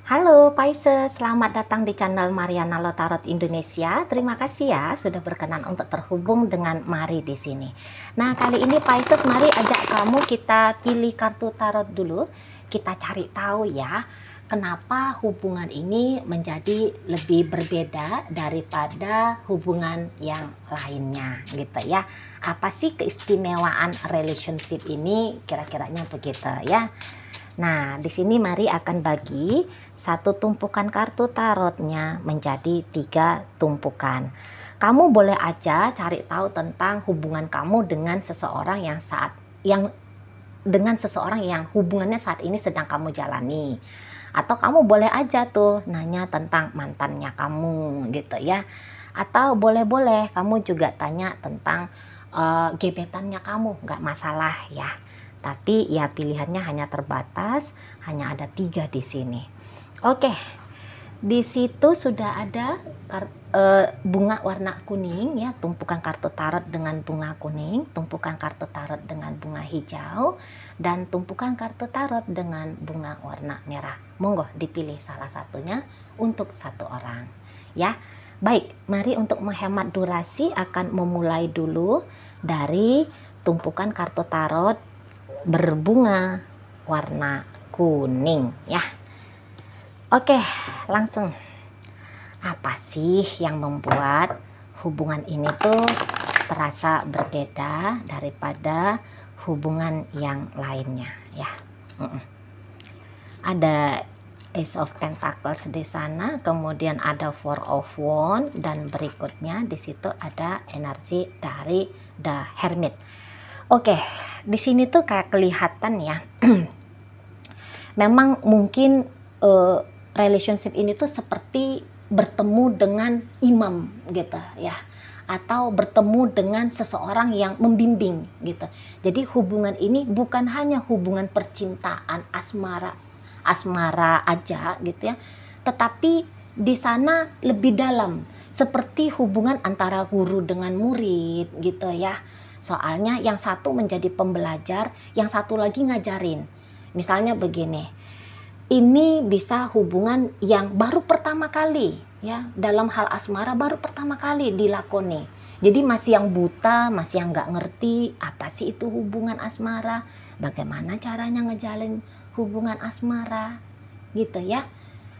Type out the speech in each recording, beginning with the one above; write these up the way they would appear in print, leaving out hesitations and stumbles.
Halo Pisces, selamat datang di channel Mariana Lotarot Indonesia. Terima kasih ya sudah berkenan untuk terhubung dengan Mari di sini. Nah, kali ini Pisces, mari ajak kamu kita pilih kartu tarot dulu. Kita cari tahu ya, kenapa hubungan ini menjadi lebih berbeda daripada hubungan yang lainnya gitu ya. Apa sih keistimewaan relationship ini? Kira-kiranya begitu ya. Nah, di sini Mari akan bagi satu tumpukan kartu tarotnya menjadi 3 tumpukan. Kamu boleh aja cari tahu tentang hubungan kamu dengan seseorang yang hubungannya saat ini sedang kamu jalani. Atau kamu boleh aja tuh nanya tentang mantannya kamu gitu ya. Atau boleh-boleh kamu juga tanya tentang gebetannya kamu, nggak masalah ya. Tapi ya pilihannya hanya terbatas, hanya ada 3 di sini. Oke, di situ sudah ada bunga warna kuning ya, tumpukan kartu tarot dengan bunga kuning, tumpukan kartu tarot dengan bunga hijau, dan tumpukan kartu tarot dengan bunga warna merah. Monggo dipilih salah satunya untuk satu orang ya. Baik, mari untuk menghemat durasi akan memulai dulu dari tumpukan kartu tarot berbunga warna kuning ya. Oke, langsung. Apa sih yang membuat hubungan ini tuh terasa berbeda daripada hubungan yang lainnya ya? Ada Ace of Pentacles di sana, kemudian ada Four of Wands, dan berikutnya di situ ada energi dari The Hermit. Oke, di sini tuh kayak kelihatan ya. Memang mungkin relationship ini tuh seperti bertemu dengan imam gitu ya, atau bertemu dengan seseorang yang membimbing gitu. Jadi hubungan ini bukan hanya hubungan percintaan asmara aja gitu ya, tetapi di sana lebih dalam, seperti hubungan antara guru dengan murid gitu ya. Soalnya yang satu menjadi pembelajar, yang satu lagi ngajarin. Misalnya begini, ini bisa hubungan yang baru pertama kali ya, dalam hal asmara baru pertama kali dilakoni. Jadi masih yang buta, masih yang nggak ngerti apa sih itu hubungan asmara, bagaimana caranya ngejalin hubungan asmara gitu ya.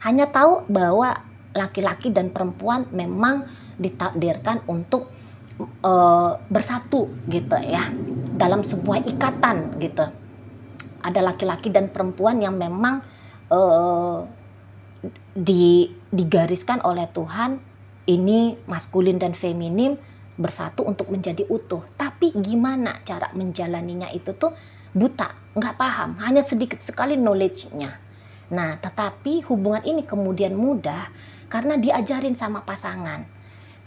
Hanya tahu bahwa laki-laki dan perempuan memang ditakdirkan untuk bersatu gitu ya, dalam sebuah ikatan gitu. Ada laki-laki dan perempuan yang memang digariskan oleh Tuhan, ini maskulin dan feminim bersatu untuk menjadi utuh. Tapi gimana cara menjalaninya itu tuh buta, nggak paham, hanya sedikit sekali knowledge-nya. Nah, tetapi hubungan ini kemudian mudah karena diajarin sama pasangan.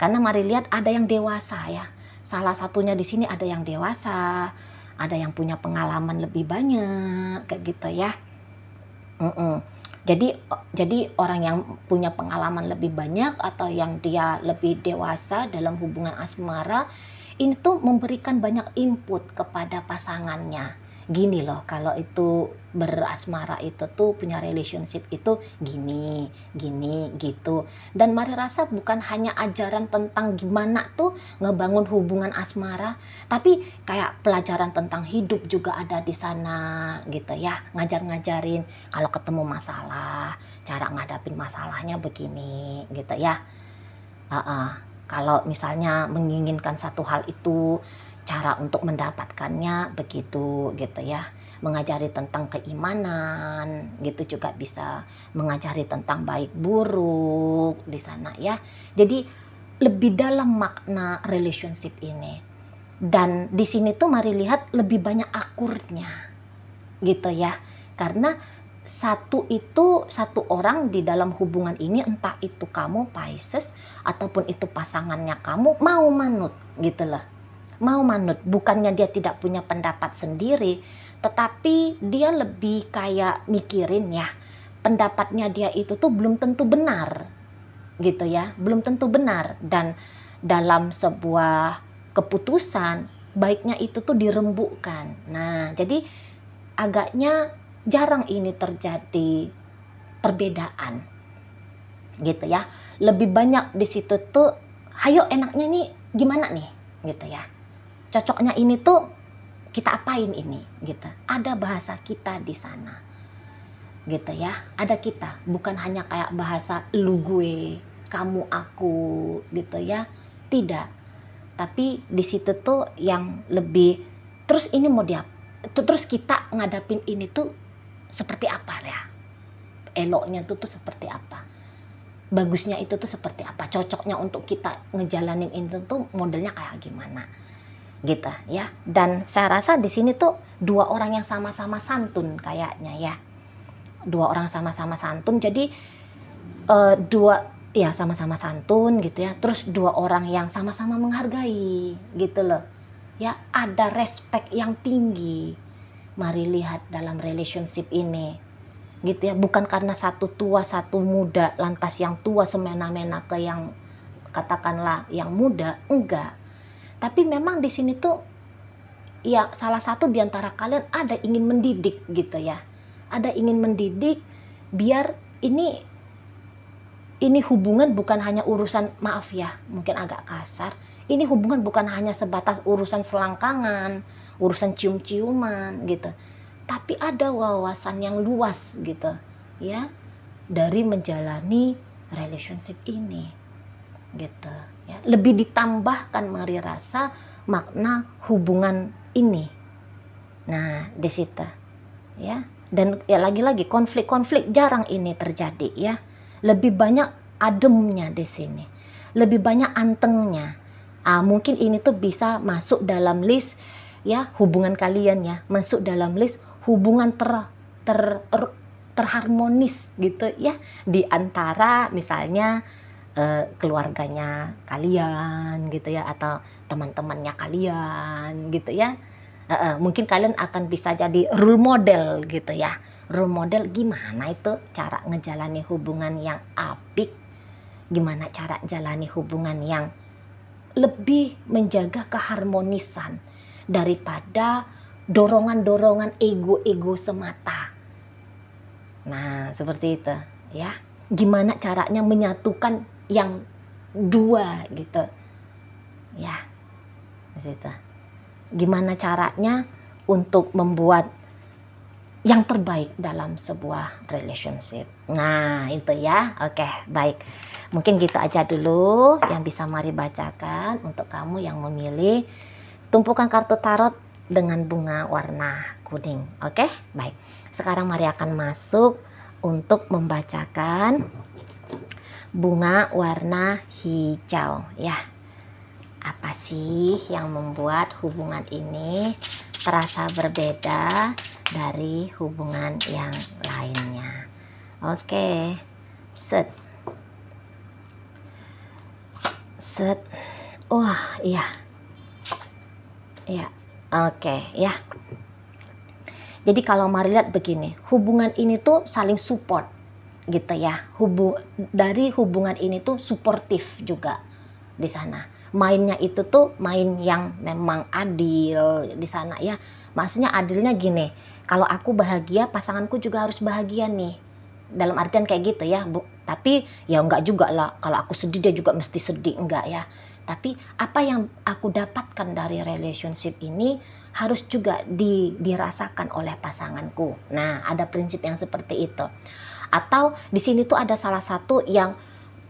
Karena mari lihat, ada yang dewasa ya. Salah satunya di sini ada yang dewasa, ada yang punya pengalaman lebih banyak kayak gitu ya. Jadi orang yang punya pengalaman lebih banyak atau yang dia lebih dewasa dalam hubungan asmara ini tuh memberikan banyak input kepada pasangannya. Gini loh, kalau itu berasmara itu tuh punya relationship itu gini gitu. Dan Mari rasa bukan hanya ajaran tentang gimana tuh ngebangun hubungan asmara, tapi kayak pelajaran tentang hidup juga ada di sana gitu ya. Ngajarin kalau ketemu masalah, cara ngadapin masalahnya begini gitu ya. Kalau misalnya menginginkan satu hal itu, cara untuk mendapatkannya begitu gitu ya. Mengajari tentang keimanan gitu juga bisa, mengajari tentang baik buruk di sana ya. Jadi lebih dalam makna relationship ini. Dan di sini tuh mari lihat lebih banyak akurnya gitu ya. Karena satu orang di dalam hubungan ini, entah itu kamu Pisces ataupun itu pasangannya kamu, mau manut gitu loh. Mau manut, bukannya dia tidak punya pendapat sendiri, tetapi dia lebih kayak mikirin ya, pendapatnya dia itu tuh belum tentu benar gitu ya, belum tentu benar. Dan dalam sebuah keputusan baiknya itu tuh dirembukkan. Nah, jadi agaknya jarang ini terjadi perbedaan gitu ya. Lebih banyak di situ tuh, hayo enaknya nih gimana nih gitu ya, cocoknya ini tuh kita apain ini gitu. Ada bahasa kita di sana gitu ya, ada kita, bukan hanya kayak bahasa lu gue, kamu aku gitu ya, tidak. Tapi di situ tuh yang lebih, terus ini mau terus kita ngadapin ini tuh seperti apa ya, eloknya tuh seperti apa, bagusnya itu tuh seperti apa, cocoknya untuk kita ngejalanin itu tuh modelnya kayak gimana gitu ya. Dan saya rasa di sini tuh dua orang yang sama-sama santun kayaknya ya, dua orang sama-sama santun, jadi dua ya sama-sama santun gitu ya, terus dua orang yang sama-sama menghargai gitu loh ya, ada respect yang tinggi. Mari lihat dalam relationship ini gitu ya, bukan karena satu tua satu muda lantas yang tua semena-mena ke yang katakanlah yang muda, enggak. Tapi memang di sini tuh ya salah satu di antara kalian ada ingin mendidik gitu ya, ada ingin mendidik biar ini hubungan bukan hanya urusan, maaf ya mungkin agak kasar, ini hubungan bukan hanya sebatas urusan selangkangan, urusan cium-ciuman gitu, tapi ada wawasan yang luas gitu ya dari menjalani relationship ini gitu ya. Lebih ditambahkan Mari rasa makna hubungan ini. Nah di situ ya, dan ya lagi-lagi konflik-konflik jarang ini terjadi ya, lebih banyak ademnya di sini, lebih banyak antengnya. Mungkin ini tuh bisa masuk dalam list ya, hubungan kalian ya masuk dalam list hubungan terharmonis gitu ya, di antara misalnya keluarganya kalian gitu ya, atau teman-temannya kalian gitu ya. Mungkin kalian akan bisa jadi role model gitu ya, role model gimana itu cara ngejalani hubungan yang apik, gimana cara jalani hubungan yang lebih menjaga keharmonisan daripada dorongan-dorongan ego-ego semata. Nah seperti itu ya, gimana caranya menyatukan yang dua gitu ya, di situ. Gimana caranya untuk membuat yang terbaik dalam sebuah relationship. Nah itu ya, oke baik. Mungkin gitu aja dulu yang bisa Mari bacakan untuk kamu yang memilih tumpukan kartu tarot dengan bunga warna kuning. Oke baik. Sekarang Mari akan masuk untuk membacakan bunga warna hijau ya. Apa sih yang membuat hubungan ini terasa berbeda dari hubungan yang lainnya? Oke, set. Wah iya, oke ya. Jadi kalau Mari lihat begini, hubungan ini tuh saling support gitu ya. Dari hubungan ini tuh suportif juga di sana. Mainnya itu tuh main yang memang adil di sana ya. Maksudnya adilnya gini, kalau aku bahagia pasanganku juga harus bahagia nih, dalam artian kayak gitu ya Bu. Tapi ya enggak juga lah, kalau aku sedih dia juga mesti sedih, enggak ya. Tapi apa yang aku dapatkan dari relationship ini harus juga dirasakan oleh pasanganku. Nah ada prinsip yang seperti itu. Atau di sini tuh ada salah satu yang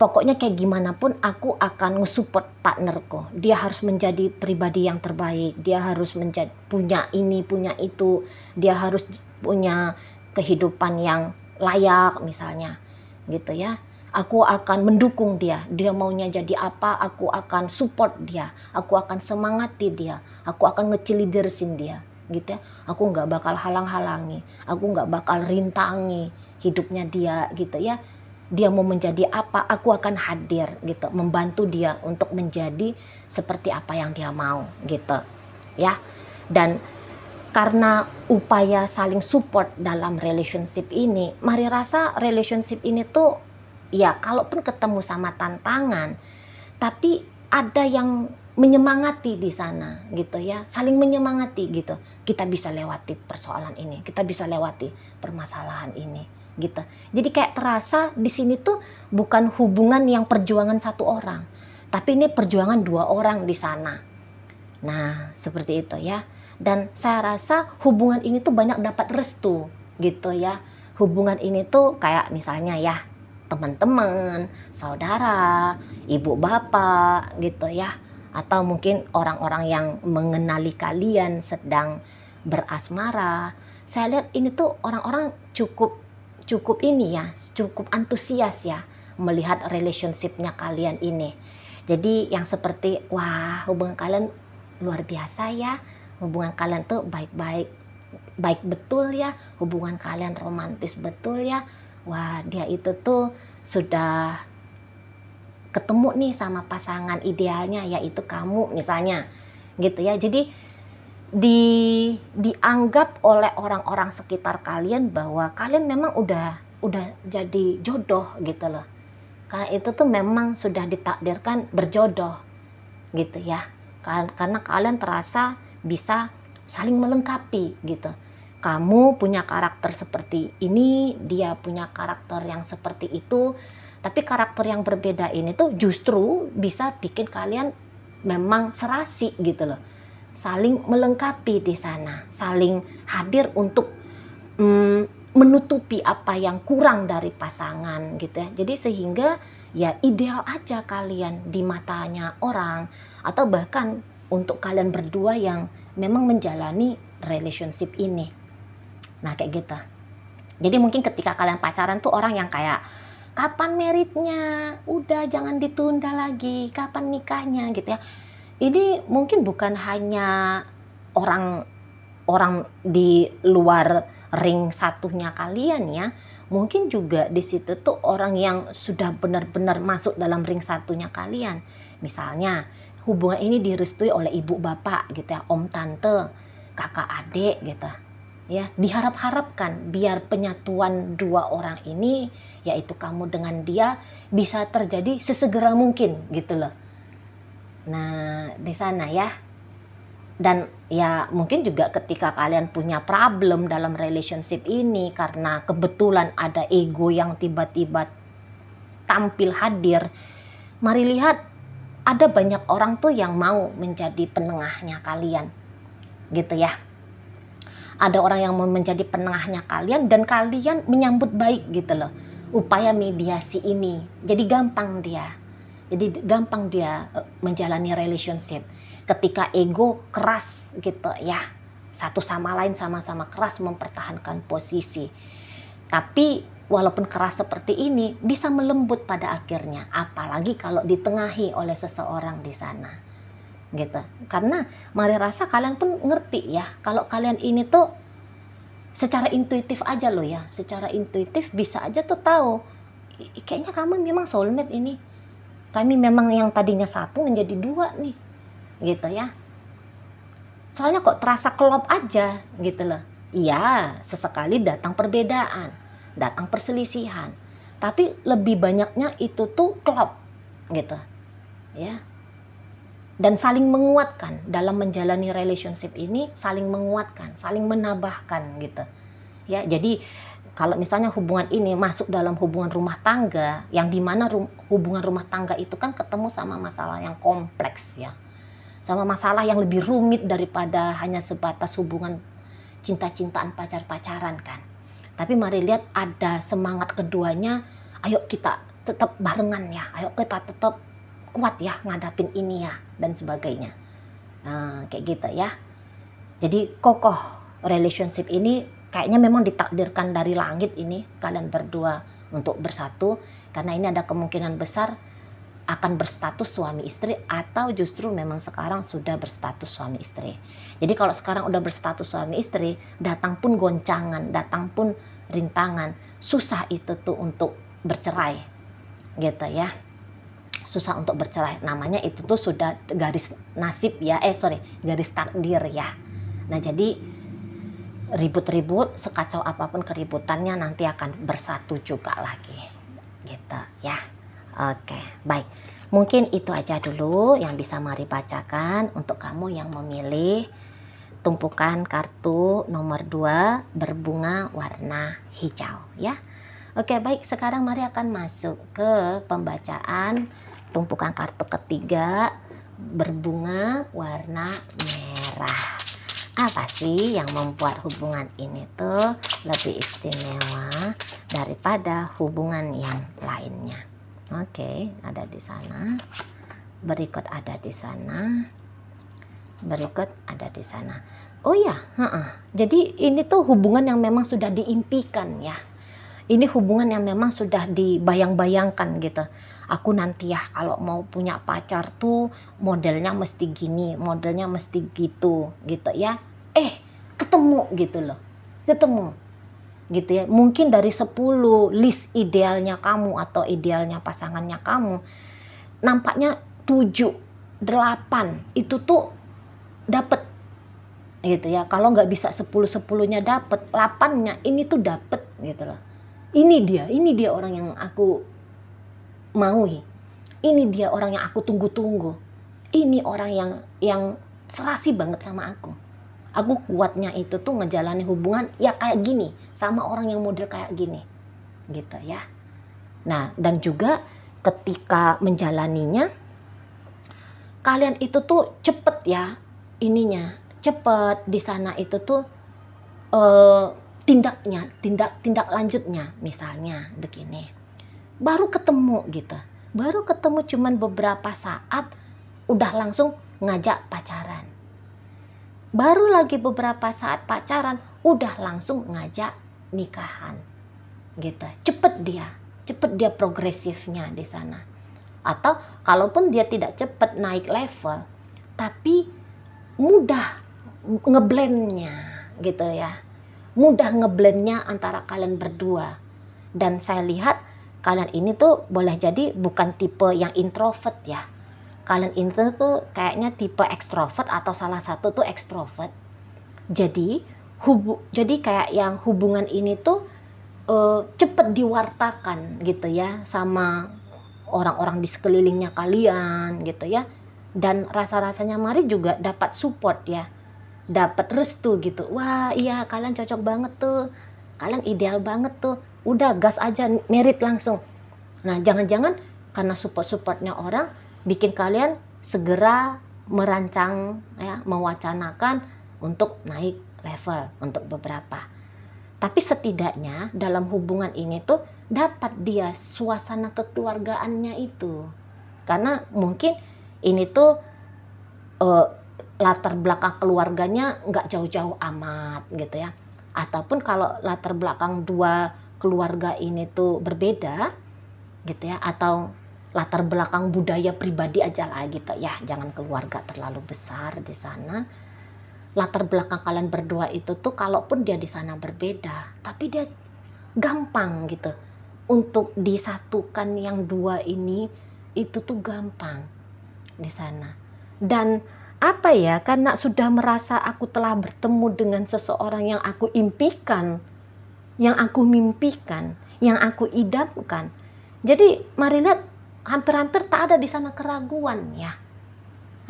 pokoknya kayak gimana pun aku akan nge-support partnerku. Dia harus menjadi pribadi yang terbaik. Dia harus punya ini, punya itu. Dia harus punya kehidupan yang layak misalnya. Gitu ya. Aku akan mendukung dia. Dia maunya jadi apa, aku akan support dia. Aku akan semangati dia. Aku akan ngecilidersin dia. Gitu ya. Aku nggak bakal halang-halangi. Aku nggak bakal rintangi hidupnya dia gitu ya. Dia mau menjadi apa, aku akan hadir gitu, membantu dia untuk menjadi seperti apa yang dia mau gitu ya. Dan karena upaya saling support dalam relationship ini, Mari rasa relationship ini tuh ya kalaupun ketemu sama tantangan, tapi ada yang menyemangati di sana gitu ya, saling menyemangati gitu. Kita bisa lewati persoalan ini, kita bisa lewati permasalahan ini gitu. Jadi kayak terasa di sini tuh bukan hubungan yang perjuangan satu orang, tapi ini perjuangan dua orang di sana. Nah, seperti itu ya. Dan saya rasa hubungan ini tuh banyak dapat restu gitu ya. Hubungan ini tuh kayak misalnya ya, teman-teman, saudara, ibu bapak gitu ya. Atau mungkin orang-orang yang mengenali kalian sedang berasmara. Saya lihat ini tuh orang-orang cukup ini ya, cukup antusias ya melihat relationship-nya kalian ini. Jadi yang seperti wah, hubungan kalian luar biasa ya, hubungan kalian tuh baik betul ya, hubungan kalian romantis betul ya. Wah, dia itu tuh sudah ketemu nih sama pasangan idealnya, yaitu kamu misalnya gitu ya. Jadi dianggap oleh orang-orang sekitar kalian bahwa kalian memang udah jadi jodoh gitu loh. Karena itu tuh memang sudah ditakdirkan berjodoh gitu ya. Karena kalian terasa bisa saling melengkapi gitu. Kamu punya karakter seperti ini, dia punya karakter yang seperti itu. Tapi karakter yang berbeda ini tuh justru bisa bikin kalian memang serasi gitu loh. Saling melengkapi di sana, saling hadir untuk menutupi apa yang kurang dari pasangan gitu ya. Jadi sehingga ya ideal aja kalian di matanya orang, atau bahkan untuk kalian berdua yang memang menjalani relationship ini. Nah kayak gitu. Jadi mungkin ketika kalian pacaran tuh orang yang kayak kapan meritnya, udah jangan ditunda lagi, kapan nikahnya gitu ya. Ini mungkin bukan hanya orang di luar ring satunya kalian ya, mungkin juga di situ tuh orang yang sudah benar-benar masuk dalam ring satunya kalian. Misalnya hubungan ini direstui oleh ibu bapak gitu ya, om tante, kakak adik gitu ya. Diharap-harapkan biar penyatuan dua orang ini, yaitu kamu dengan dia, bisa terjadi sesegera mungkin gitu loh. Nah di sana ya. Dan ya mungkin juga ketika kalian punya problem dalam relationship ini karena kebetulan ada ego yang tiba-tiba tampil hadir, mari lihat ada banyak orang tuh yang mau menjadi penengahnya kalian gitu ya. Ada orang yang mau menjadi penengahnya kalian dan kalian menyambut baik gitu loh upaya mediasi ini. Jadi gampang dia menjalani relationship ketika ego keras gitu ya, satu sama lain sama-sama keras mempertahankan posisi. Tapi walaupun keras seperti ini bisa melembut pada akhirnya, apalagi kalau ditengahi oleh seseorang di sana gitu. Karena mari rasa kalian pun ngerti ya, kalau kalian ini tuh secara intuitif aja loh ya, secara intuitif bisa aja tuh tahu kayaknya kamu memang soulmate ini, kami memang yang tadinya satu menjadi dua nih gitu ya. Soalnya kok terasa klop aja gitu loh. Iya, sesekali datang perbedaan, datang perselisihan, tapi lebih banyaknya itu tuh klop gitu ya. Dan saling menguatkan dalam menjalani relationship ini, saling menguatkan, saling menambahkan gitu ya. Jadi kalau misalnya hubungan ini masuk dalam hubungan rumah tangga, yang dimana hubungan rumah tangga itu kan ketemu sama masalah yang kompleks ya, sama masalah yang lebih rumit daripada hanya sebatas hubungan cinta-cintaan pacar-pacaran kan. Tapi mari lihat ada semangat keduanya, ayo kita tetap barengan ya, ayo kita tetap kuat ya ngadapin ini ya dan sebagainya. Nah, kayak gitu ya. Jadi kokoh relationship ini kayaknya memang ditakdirkan dari langit ini kalian berdua untuk bersatu, karena ini ada kemungkinan besar akan berstatus suami istri, atau justru memang sekarang sudah berstatus suami istri. Jadi kalau sekarang udah berstatus suami istri, datang pun goncangan, datang pun rintangan, susah itu tuh untuk bercerai gitu ya. Susah untuk bercerai, namanya itu tuh sudah garis nasib ya, garis takdir ya. Nah jadi ribut-ribut, sekacau apapun keributannya nanti akan bersatu juga lagi gitu ya. Oke, baik. Mungkin itu aja dulu yang bisa Mari bacakan untuk kamu yang memilih tumpukan kartu nomor 2 berbunga warna hijau ya. Oke, baik, sekarang mari akan masuk ke pembacaan tumpukan kartu ketiga berbunga warna merah. Apa sih yang membuat hubungan ini tuh lebih istimewa daripada hubungan yang lainnya? Oke, ada di sana. Berikut ada di sana. Berikut ada di sana. Oh ya, jadi ini tuh hubungan yang memang sudah diimpikan ya. Ini hubungan yang memang sudah dibayang-bayangkan gitu. Aku nanti ya kalau mau punya pacar tuh modelnya mesti gini, modelnya mesti gitu ya. Ketemu gitu loh. Ketemu gitu ya. Mungkin dari 10 list idealnya kamu atau idealnya pasangannya kamu, nampaknya 7, 8 itu tuh dapet gitu ya. Kalau nggak bisa 10-10-nya dapet, 8-nya ini tuh dapet gitu loh. Ini dia orang yang aku maui. Ini dia orang yang aku tunggu-tunggu. Ini orang yang serasi banget sama aku. Aku kuatnya itu tuh ngejalani hubungan ya kayak gini, sama orang yang model kayak gini. Gitu ya. Nah, dan juga ketika menjalaninya, kalian itu tuh cepet ya ininya. Cepet di sana itu tuh tindak lanjutnya, misalnya begini, baru ketemu gitu, baru ketemu cuman beberapa saat udah langsung ngajak pacaran, baru lagi beberapa saat pacaran udah langsung ngajak nikahan gitu. Cepet dia progresifnya di sana. Atau kalaupun dia tidak cepet naik level, tapi mudah ngeblendnya gitu ya, mudah ngeblendnya antara kalian berdua. Dan saya lihat kalian ini tuh boleh jadi bukan tipe yang introvert ya. Kalian ini tuh kayaknya tipe ekstrovert atau salah satu tuh ekstrovert. Jadi kayak yang hubungan ini tuh cepet diwartakan gitu ya sama orang-orang di sekelilingnya kalian gitu ya. Dan rasa-rasanya mari juga dapat support ya, dapat restu gitu. Wah iya, kalian cocok banget tuh, kalian ideal banget tuh, udah gas aja, merit langsung. Nah, jangan-jangan karena support-supportnya orang bikin kalian segera merancang ya, mewacanakan untuk naik level untuk beberapa. Tapi setidaknya dalam hubungan ini tuh dapat dia suasana kekeluargaannya itu. Karena mungkin ini tuh latar belakang keluarganya nggak jauh-jauh amat gitu ya. Ataupun kalau latar belakang dua keluarga ini tuh berbeda gitu ya, atau latar belakang budaya pribadi aja lah gitu ya, jangan keluarga terlalu besar di sana. Latar belakang kalian berdua itu tuh kalaupun dia di sana berbeda, tapi dia gampang gitu untuk disatukan yang dua ini, itu tuh gampang di sana. Dan apa ya, karena sudah merasa aku telah bertemu dengan seseorang yang aku impikan, yang aku mimpikan, yang aku idamkan. Jadi mari lihat, hampir-hampir tak ada di sana keraguan ya.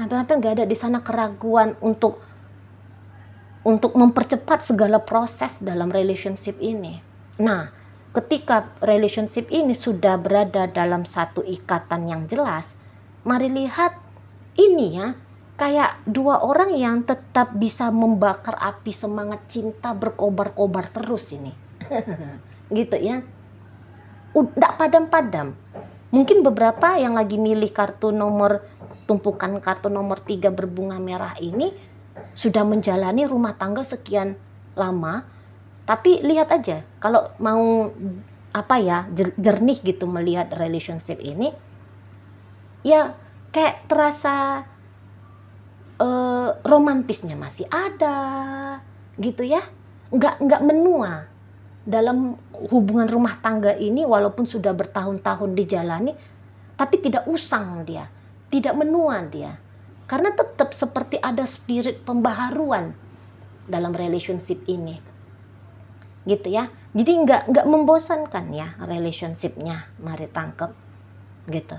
Hampir-hampir nggak ada di sana keraguan untuk mempercepat segala proses dalam relationship ini. Nah, ketika relationship ini sudah berada dalam satu ikatan yang jelas, mari lihat ini ya, kayak dua orang yang tetap bisa membakar api semangat cinta berkobar-kobar terus ini. Gitu ya. Udah padam-padam. Mungkin beberapa yang lagi milih tumpukan kartu nomor 3 berbunga merah ini sudah menjalani rumah tangga sekian lama, tapi lihat aja kalau mau jernih gitu melihat relationship ini, ya kayak terasa romantisnya masih ada gitu ya, nggak menua dalam hubungan rumah tangga ini. Walaupun sudah bertahun-tahun dijalani, tapi tidak usang dia, tidak menua dia. Karena tetap seperti ada spirit pembaharuan dalam relationship ini. Gitu ya. Jadi nggak membosankan ya relationshipnya, mari tangkep. Gitu.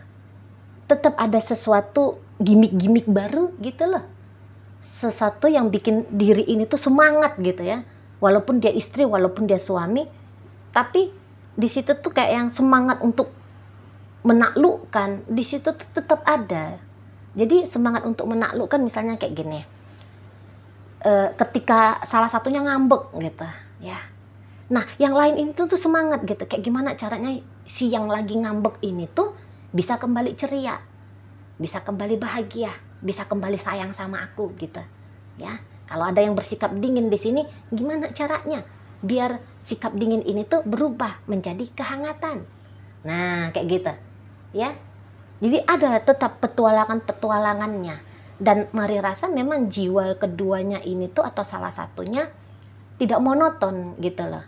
Tetap ada sesuatu gimmick-gimmick baru gitu loh. Sesuatu yang bikin diri ini tuh semangat gitu ya. Walaupun dia istri, walaupun dia suami, tapi di situ tuh kayak yang semangat untuk menaklukkan, di situ tuh tetap ada. Jadi semangat untuk menaklukkan misalnya kayak gini, ketika salah satunya ngambek gitu ya. Nah yang lain ini tuh semangat gitu, kayak gimana caranya si yang lagi ngambek ini tuh bisa kembali ceria, bisa kembali bahagia, bisa kembali sayang sama aku gitu ya. Kalau ada yang bersikap dingin di sini, gimana caranya biar sikap dingin ini tuh berubah menjadi kehangatan. Nah kayak gitu ya. Jadi ada tetap petualangan-petualangannya. Dan Mari rasa memang jiwa keduanya ini tuh atau salah satunya tidak monoton gitu loh.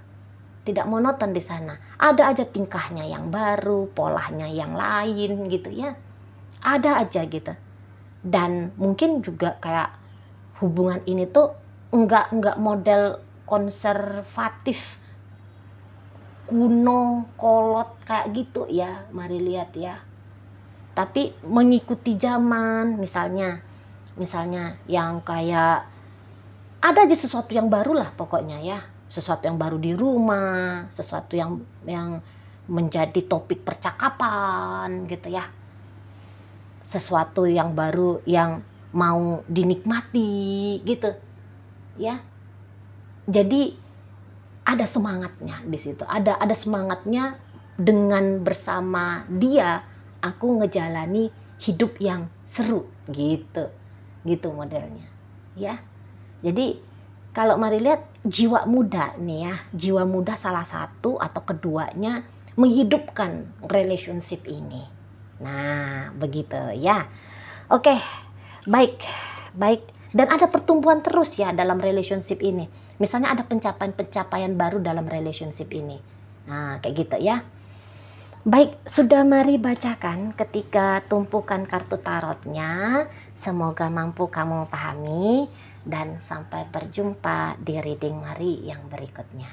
Tidak monoton di sana. Ada aja tingkahnya yang baru, polanya yang lain gitu ya. Ada aja gitu. Dan mungkin juga kayak hubungan ini tuh enggak model konservatif, kuno, kolot kayak gitu ya. Mari lihat ya. Tapi mengikuti zaman, misalnya yang kayak ada aja sesuatu yang baru lah pokoknya ya, sesuatu yang baru di rumah, sesuatu yang menjadi topik percakapan gitu ya, sesuatu yang baru yang mau dinikmati gitu ya. Jadi ada semangatnya di situ, ada semangatnya dengan bersama dia aku ngejalani hidup yang seru gitu modelnya ya. Jadi kalau mari lihat jiwa muda nih ya, jiwa muda salah satu atau keduanya menghidupkan relationship ini. Nah begitu ya. Oke, baik baik. Dan ada pertumbuhan terus ya dalam relationship ini. Misalnya ada pencapaian-pencapaian baru dalam relationship ini. Nah kayak gitu ya. Baik, sudah mari bacakan ketika tumpukan kartu tarotnya. Semoga mampu kamu pahami dan sampai berjumpa di reading Mari yang berikutnya.